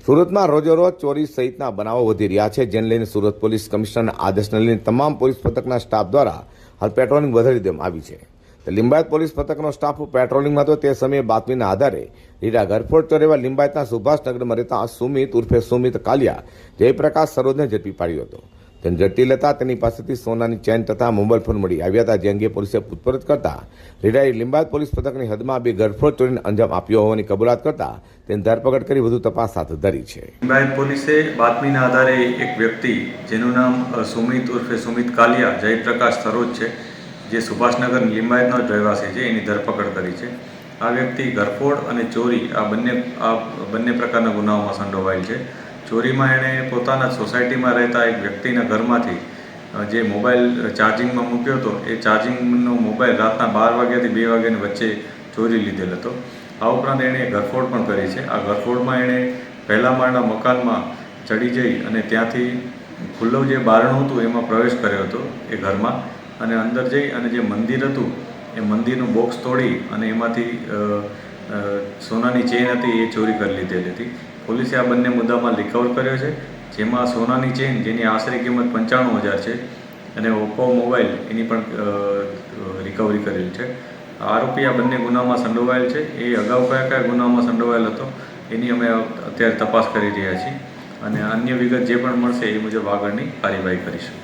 સુરતમાં રોજેરોજ ચોરી સહિતના બનાવો વધી રહ્યા છે, જેને લઈને સુરત પોલીસ કમિશનરના આદેશને લઈને તમામ પોલીસ પથકના સ્ટાફ દ્વારા હાલ પેટ્રોલિંગ વધારી દેવામાં આવી છે. લિંબાયત પોલીસ પથકનો સ્ટાફ પેટ્રોલિંગમાં હતો. તે સમયે બાતમીના આધારે રીડા ઘરફોડ ચોરેવા લિંબાયતના સુભાષનગરમાં રહેતા સુમિત ઉર્ફે સુમિત કાલિયા જયપ્રકાશ સરોજને ઝડપી પાડ્યો હતો. તેને ઝડપી લેતા તેની પાસેથી સોનાની ચેન તથા મોબાઈલ ફોન મળી આવ્યા હતા. જે અંગે પોલીસે પૂછપરછ કરતા રીડાએ લિંબાયત પોલીસ પથકની હદમાં બે ઘરફોડ ચોરીને અંજામ આપ્યો હોવાની કબૂલાત કરતા તેની ધરપકડ કરી વધુ તપાસ હાથ ધરી છે. લિંબાયત પોલીસે બાતમીના આધારે એક વ્યક્તિ જેનું નામ સુમિત ઉર્ફે સુમિત કાલિયા જયપ્રકાશ સરોજ છે, જે સુભાષનગર લિંબાયતનો જ રહેવાસી છે, એની ધરપકડ કરી છે. આ વ્યક્તિ ઘરફોડ અને ચોરી આ બંને પ્રકારના ગુનાઓમાં સંડોવાયેલ છે. ચોરીમાં એણે પોતાના સોસાયટીમાં રહેતા એક વ્યક્તિના ઘરમાંથી જે મોબાઈલ ચાર્જિંગમાં મૂક્યો હતો, એ ચાર્જિંગનો મોબાઈલ રાતના 12 વાગ્યાથી 2 વાગ્યાની વચ્ચે ચોરી લીધેલ હતો. આ ઉપરાંત એણે ઘરફોડ પણ કરી છે. આ ઘરફોડમાં એણે પહેલા માળના મકાનમાં ચડી જઈ અને ત્યાંથી ખુલ્લું જે બારણું હતું એમાં પ્રવેશ કર્યો હતો એ ઘરમાં, અને અંદર જઈ અને જે મંદિર હતું એ મંદિરનું બોક્સ તોડી અને એમાંથી સોનાની ચેન હતી એ ચોરી કરી લીધેલી હતી. પોલીસે આ બંને મુદ્દામાં રિકવર કર્યો છે, જેમાં સોનાની ચેન જેની આશરે કિંમત 95,000 છે અને ઓપ્પો મોબાઈલ એની પણ રિકવરી કરેલ છે. આરોપી આ બંને ગુનામાં સંડોવાયેલ છે. એ અગાઉ કયા ગુનામાં સંડોવાયેલ હતો એની અમે અત્યારે તપાસ કરી રહ્યા છીએ અને અન્ય વિગત જે પણ મળશે એ મુજબ આગળની કાર્યવાહી કરીશું.